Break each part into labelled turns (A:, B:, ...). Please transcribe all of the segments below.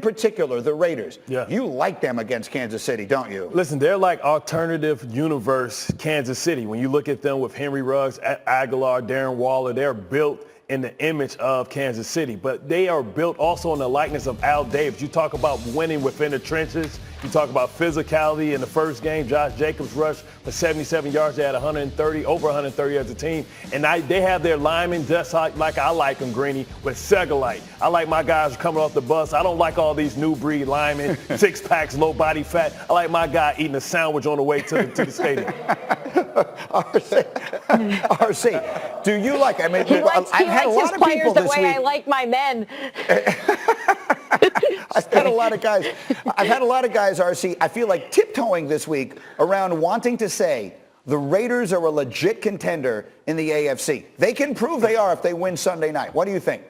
A: particular, the Raiders.
B: Yeah.
A: You like them against Kansas City, don't you?
B: Listen, they're like alternative universe Kansas City. When you look at them with Henry Ruggs, Aguilar, Darren Waller, they're built in the image of Kansas City, but they are built also in the likeness of Al Davis. You talk about winning within the trenches. You talk about physicality in the first game. Josh Jacobs rushed for 77 yards. They had over 130 as a team. And they have their linemen just like I like them, Greeny, with Segalite. I like my guys coming off the bus. I don't like all these new breed linemen, six packs, low body fat. I like my guy eating a sandwich on the way to the stadium.
A: RC, do you like? I mean,
C: I've had a lot of people this week. I like my men.
A: I've had a lot of guys, RC, I feel like tiptoeing this week around wanting to say the Raiders are a legit contender in the AFC. They can prove they are if they win Sunday night. What do you think?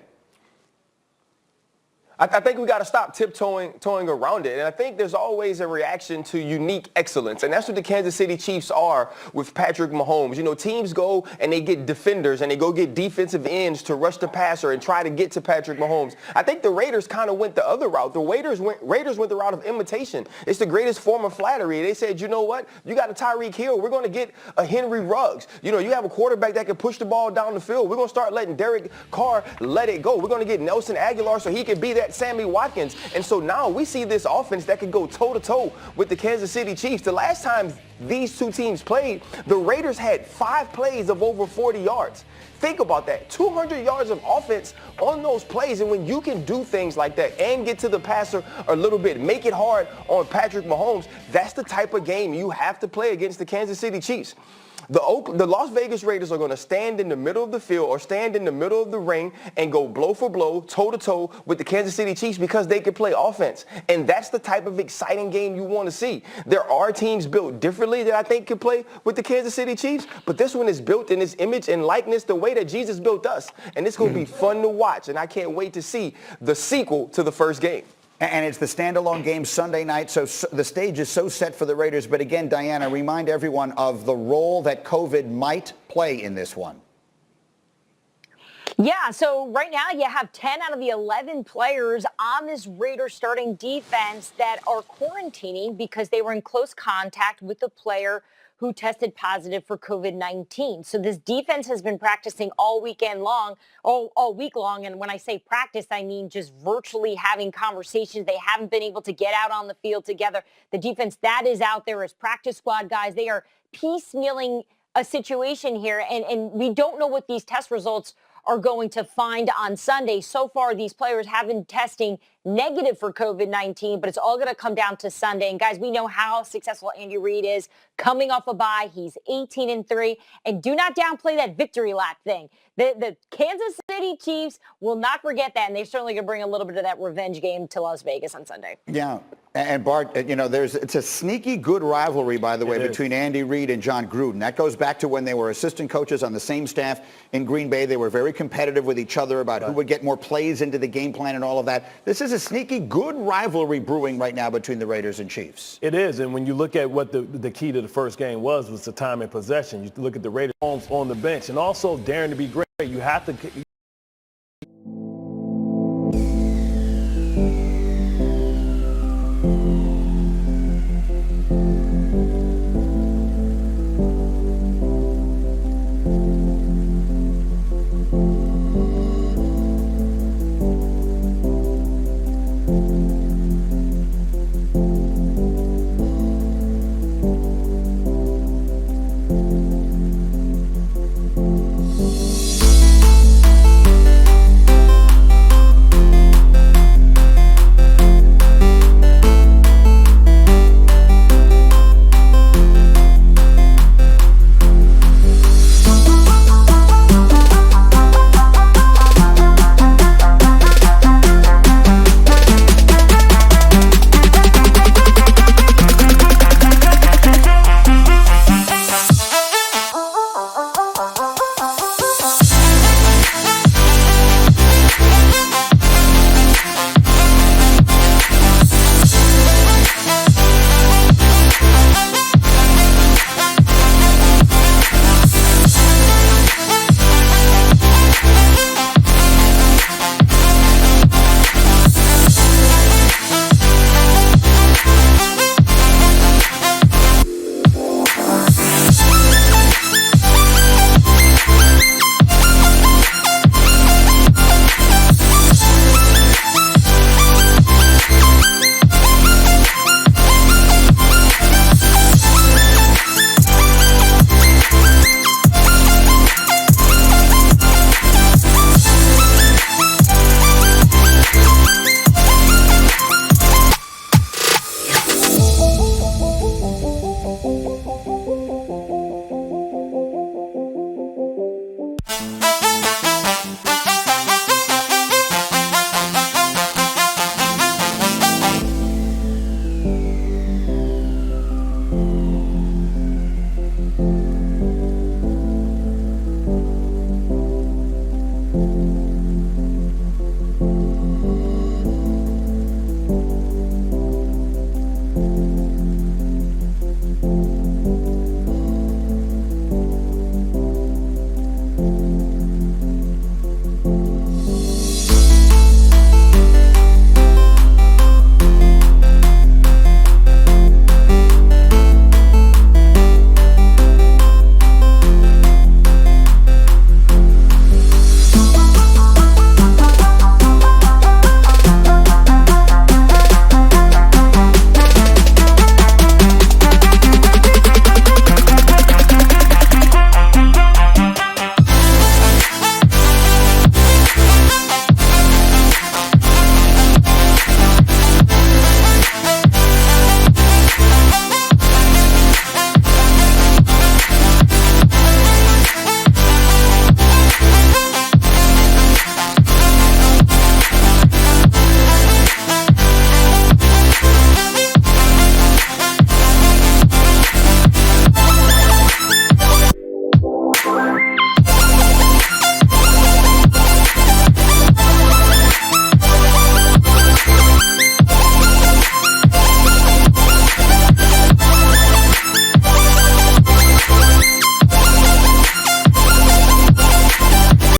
D: I think we got to stop tiptoeing around it. And I think there's always a reaction to unique excellence. And that's what the Kansas City Chiefs are with Patrick Mahomes. You know, teams go and they get defenders and they go get defensive ends to rush the passer and try to get to Patrick Mahomes. I think the Raiders kind of went the other route. The Raiders went the route of imitation. It's the greatest form of flattery. They said, you know what? You got a Tyreek Hill. We're going to get a Henry Ruggs. You know, you have a quarterback that can push the ball down the field. We're going to start letting Derek Carr let it go. We're going to get Nelson Aguilar so he can be that Sammy Watkins. And so now we see this offense that can go toe-to-toe with the Kansas City Chiefs. The last time these two teams played, the Raiders had 5 plays of over 40 yards. Think about that. 200 yards of offense on those plays. And when you can do things like that and get to the passer a little bit, make it hard on Patrick Mahomes, that's the type of game you have to play against the Kansas City Chiefs. The Las Vegas Raiders are going to stand in the middle of the field or stand in the middle of the ring and go blow for blow, toe-to-toe with the Kansas City Chiefs because they can play offense. And that's the type of exciting game you want to see. There are teams built differently that I think can play with the Kansas City Chiefs, but this one is built in its image and likeness the way that Jesus built us. And it's going to be fun to watch, and I can't wait to see the sequel to the first game.
A: And it's the standalone game Sunday night, so the stage is so set for the Raiders. But again, Diana, remind everyone of the role that COVID might play in this one.
C: Yeah, so right now you have 10 out of the 11 players on this Raiders starting defense that are quarantining because they were in close contact with the player who tested positive for COVID-19. So this defense has been practicing all week long. And when I say practice, I mean just virtually having conversations. They haven't been able to get out on the field together. The defense that is out there is practice squad guys. They are piecemealing a situation here. And we don't know what these test results are going to find on Sunday. So far, these players have been testing negative for COVID-19, but it's all going to come down to Sunday. And guys, we know how successful Andy Reid is coming off a bye. He's 18-3, and do not downplay that victory lap thing. The Kansas City Chiefs will not forget that, and they're certainly going to bring a little bit of that revenge game to Las Vegas on Sunday.
A: Yeah. And Bart, you know, it's a sneaky good rivalry, by the way, between Andy Reid and John Gruden. That goes back to when they were assistant coaches on the same staff in Green Bay. They were very competitive with each other about who would get more plays into the game plan and all of that. This is a sneaky good rivalry brewing right now between the Raiders and Chiefs.
B: It is, and when you look at what the key to the first game was the time in possession. You look at the Raiders on the bench, and also daring to be great. You have to